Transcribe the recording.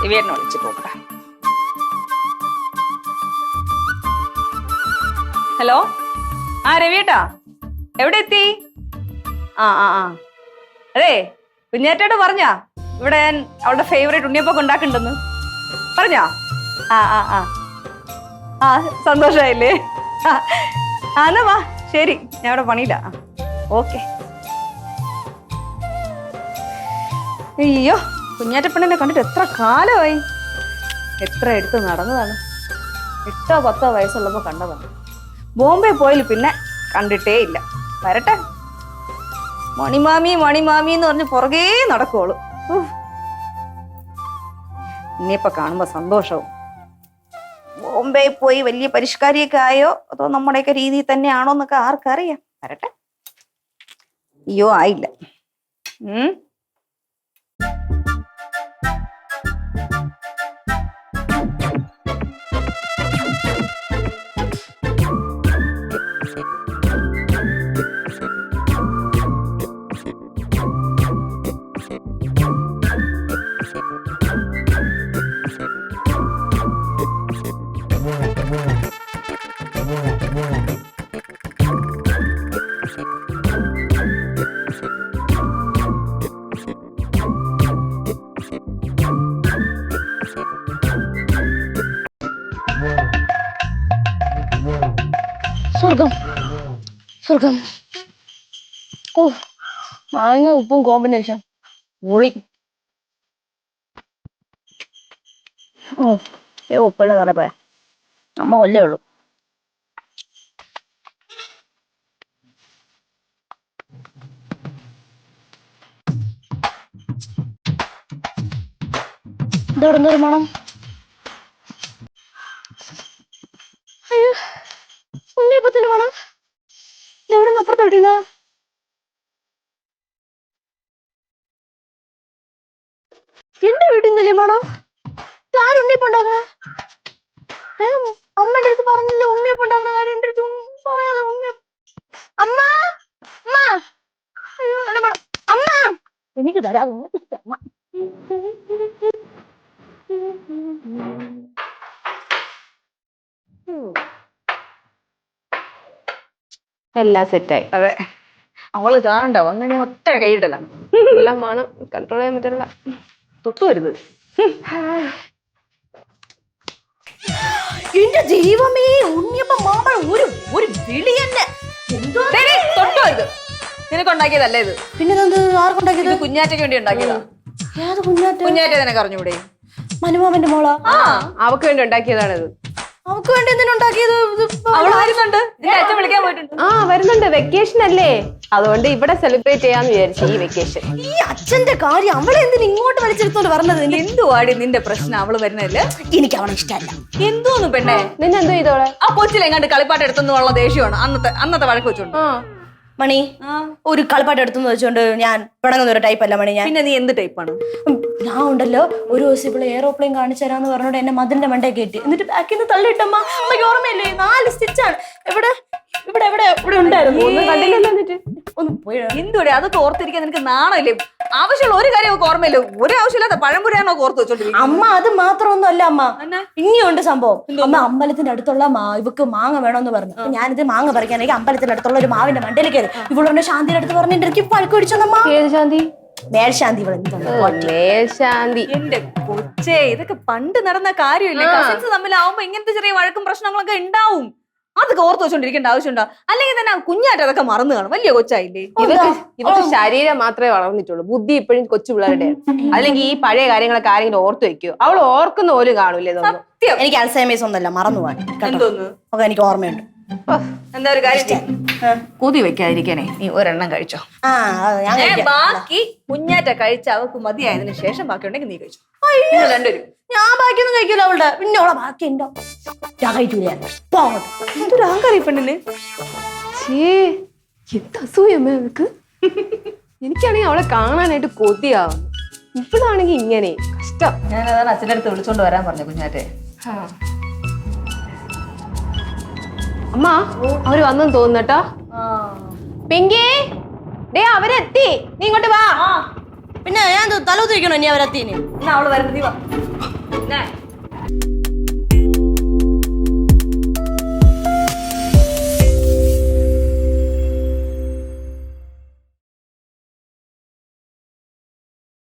രവിയേട്ടനെ വിളിച്ചിട്ട് നോക്കാം. ഹലോ, ആ രവിയേട്ടാ, എവിടെ എത്തി? ആ ആ ആ അതെ, കുഞ്ഞേറ്റോട് പറഞ്ഞാ ഇവിടെ ഞാൻ അവളുടെ ഫേവറേറ്റ് ഉണ്ണിയപ്പൊക്കെ ഉണ്ടാക്കണ്ടെന്ന് പറഞ്ഞാ? ആ ആ ആ ആ സന്തോഷായില്ലേ? ആ എന്നാ വാ, ശരി, ഞാൻ അവിടെ പണിയില്ല. ഓക്കെ. അയ്യോ, കുഞ്ഞാറ്റപ്പണ്ണിനെ കണ്ടിട്ട് എത്ര കാലമായി, എത്ര എടുത്ത് നടന്നതാണ്. 8 10 വയസ്സുള്ളപ്പോ കണ്ടതാണ്. ബോംബെ പോയാൽ പിന്നെ കണ്ടിട്ടേ ഇല്ല. വരട്ടെ, മണിമാമി മണിമാമി എന്ന് പറഞ്ഞ് പുറകേ നടക്കുള്ളൂ. ഇനിയിപ്പൊ കാണുമ്പോ സന്തോഷവും. ബോംബെ പോയി വലിയ പരിഷ്കാരിയൊക്കെ ആയോ അതോ നമ്മുടെയൊക്കെ രീതി തന്നെയാണോ എന്നൊക്കെ ആർക്കറിയാം. വരട്ടെ. അയ്യോ, ആയില്ല. സ്വർഗം സ്വർഗം. ഓ, മാങ്ങ ഉപ്പും കോമ്പിനേഷൻ പൊളി. ഓ, ഉപ്പുള്ള കറ പോയ അമ്മ കൊല്ലേ ഉള്ളു. ഇതോടെ എന്തൊരു മണം. അയ്യോ, ഉണ്ണിയപ്പത്തിന്റെ മണം. എവിടെ നിന്ന് അപ്പുറത്തോട്ടില്ല? എന്റെ വീട്ടിൽ നിന്നല്ലേ മണം? ആരും ഉണ്ണിയപ്പം ഉണ്ടാക്കുക? അമ്മയുടെ അടുത്ത് പറഞ്ഞില്ല ഉണ്ണിയപ്പം ഉണ്ടാക്കുന്ന കാര്യം. എന്റെ അടുത്ത് പറയാതെ ഉണ്ണിയപ്പം. അമ്മ, അമ്മ, അയ്യോ നല്ല മണം. അമ്മ, എനിക്ക് തരാം. എല്ലാം സെറ്റായി. അതെ, അവള് കാണണ്ട, വന്നു ഒറ്റ കൈയിടലാണ്. എല്ലാം വേണം, കൺട്രോൾ ചെയ്യാൻ പറ്റില്ല. തൊട്ടു വരുത്. എന്റെ ദൈവമേ, ഉണ്ണിയപ്പം മാമ ഒരു വിളി തന്നെ. തൊട്ടു വരുത്. നിനക്ക് ഉണ്ടാക്കിയതല്ലേ ഇത്? പിന്നെ ആർക്കുണ്ടാക്കിയത്? കുഞ്ഞാറ്റയ്ക്ക് വേണ്ടി ഉണ്ടാക്കിയതാ. ഏത് കുഞ്ഞാറ്റ? കുഞ്ഞാറ്റ നിനക്ക് അറിഞ്ഞൂടെ? മനുമാമന്റെ മോളാ? അവക്ക് വേണ്ടി ഉണ്ടാക്കിയതാണിത്. അവക്ക് വേണ്ടി എന്തിനുണ്ടാക്കിയത്? അവള് വരുന്നുണ്ട്, നിന്റെ അച്ഛൻ വിളിക്കാൻ പോയിട്ടുണ്ട്. വരുന്നുണ്ട്, വെക്കേഷൻ അല്ലേ, അതുകൊണ്ട് ഇവിടെ സെലിബ്രേറ്റ് ചെയ്യാന്ന് വിചാരിച്ചു. ഈ വെക്കേഷൻ ഈ അച്ഛന്റെ കാര്യം അവളെ എന്തിനു ഇങ്ങോട്ട് വലിച്ചെടുത്തോണ്ട് പറഞ്ഞത്? എന്തുവാടി നിന്റെ പ്രശ്നം? അവള് വരുന്നല്ലേ? എനിക്ക് അവളെ ഇഷ്ടമല്ല. എന്തോന്നു പെണ്ണെ, നിന്നെ എന്തോ ചെയ്തോളെ? ആ കൊച്ചിലെങ്ങാണ്ട് കളിപ്പാട്ട് എടുത്തെന്നുള്ള ദേഷ്യമാണ് അന്നത്തെ വഴക്ക് വെച്ചോണ്ട്. മണി, ഒരു കളിപ്പാട്ട് എടുത്തെന്ന് വെച്ചോണ്ട് ഞാൻ പിണങ്ങുന്ന ഒരു ടൈപ്പ് അല്ല മണി. ഞാൻ പിന്നെ നീ എന്ത് ടൈപ്പാണ്? ഞാൻ ഉണ്ടല്ലോ, ഒരു ദിവസം ഇവിടെ എയറോപ്ലെയിൻ കാണിച്ചു തരാന്ന് പറഞ്ഞോണ്ട് എന്നെ മതിന്റെ മണ്ടേ കയറ്റി, എന്നിട്ട് ബാക്കിൽ നിന്ന് തള്ളിയിട്ടമ്മ. അമ്മയ്ക്ക് ഓർമ്മയില്ലേ? 4 സ്റ്റിച്ചാണ്. ഇവിടെ ഇവിടെ ഇവിടെ ഇവിടെ ഉണ്ടായിരുന്നു. ഒന്ന് പോയി. എന്തുവിടെ അതൊക്കെ ഓർത്തിരിക്കാൻ നിനക്ക് നാണമില്ലേ? ആവശ്യമുള്ള ഒരു കാര്യം ഒക്കെ ഓർമ്മയില്ല. ഒരു ആവശ്യമില്ലാത്ത പഴംപുരാണോ ഓർത്ത് വെച്ചോണ്ടിരിക്കും. അമ്മ അത് മാത്രമൊന്നും അല്ല അമ്മ, ഇനിയുണ്ട് സംഭവം. അമ്മ അമ്പലത്തിന്റെ അടുത്തുള്ള ഇവക്ക് മാങ്ങ വേണമെന്ന് പറഞ്ഞു. അപ്പൊ ഞാനിത് മാങ്ങ പറിക്കാനെങ്കിൽ അമ്പലത്തിന്റെ അടുത്തുള്ള ഒരു മാവിന്റെ മണ്ടയിൽ കയറി. ഇവളുടെ ശാന്തിയുടെ അടുത്ത് പറഞ്ഞു എന്റെ അടുത്ത് പഴുക്ക് പിടിച്ചോന്നമ്മ. ഏത് ശാന്തി? മേൽശാന്തി. മേൽശാന്തി. എന്റെ കൊച്ചേ, ഇതൊക്കെ പണ്ട് നടന്ന കാര്യമില്ലേ? കസിൻസ് തമ്മിലാവുമ്പോ ഇങ്ങനത്തെ ചെറിയ വഴക്കും പ്രശ്നങ്ങളൊക്കെ ഉണ്ടാവും. അതൊക്കെ ഓർത്ത് വെച്ചോണ്ടിരിക്കേണ്ട ആവശ്യമുണ്ടോ? അല്ലെങ്കിൽ തന്നെ കുഞ്ഞായിട്ട് അതൊക്കെ മറന്നു കാണും. വലിയ കൊച്ചായില്ലേ? ഇവർക്ക് ശരീരം മാത്രമേ വളർന്നിട്ടുള്ളൂ, ബുദ്ധി ഇപ്പോഴും കൊച്ചു പിള്ളേരുടെ. അല്ലെങ്കിൽ ഈ പഴയ കാര്യങ്ങളൊക്കെ ആരെങ്കിലും ഓർത്ത് വെക്കോ? അവൾ ഓർക്കുന്ന പോലും കാണൂലേ? സത്യം. എനിക്ക് അൽസൈമേഴ്സ് ഒന്നല്ല, മറന്നു പോവാൻ. എന്തോന്ന്? ഒക്കെ എനിക്ക് ഓർമ്മയുണ്ട്. എന്താ ഒരു കാര്യം, കൊതി വെക്കാതിരിക്കാനേ നീ ഒരെണ്ണം കഴിച്ചോ. ബാക്കി കുഞ്ഞാറ്റ കഴിച്ച അവക്ക് മതിയായതിനു ശേഷം ബാക്കി ഉണ്ടെങ്കിൽ നീ കഴിച്ചോ. രണ്ടുപേരും. ഞാൻ ബാക്കിയൊന്നും കഴിക്കില്ല അവളുടെ. പിന്നെ അവളെ ബാക്കി ഉണ്ടോ? ഞാൻ കഴിക്കൂല. എന്തൊരു അഹങ്കാരം പെണ്ണിന്. എന്ത് അസൂയമ്മ അവക്ക്. എനിക്കാണെങ്കിൽ അവളെ കാണാനായിട്ട് കൊതിയാവും. ഇപ്പോഴാണെങ്കിൽ ഇങ്ങനെ കഷ്ടം. ഞാൻ അതാണ് അച്ഛൻ്റെ അടുത്ത് വിളിച്ചോണ്ട് വരാൻ പറഞ്ഞു കുഞ്ഞാറ്റെ. അമ്മ, അവര് വന്നെന്ന് തോന്നുന്നട്ടോ. പിങ്കി, അവരെത്തി, നീ ഇങ്ങോട്ട് വാ. പിന്നെ ഞാൻ തലൂത്തിരിക്കണോ ഇനി അവരെത്തിന്? അവള് വരുന്നത് നീ വാ. പിന്നെ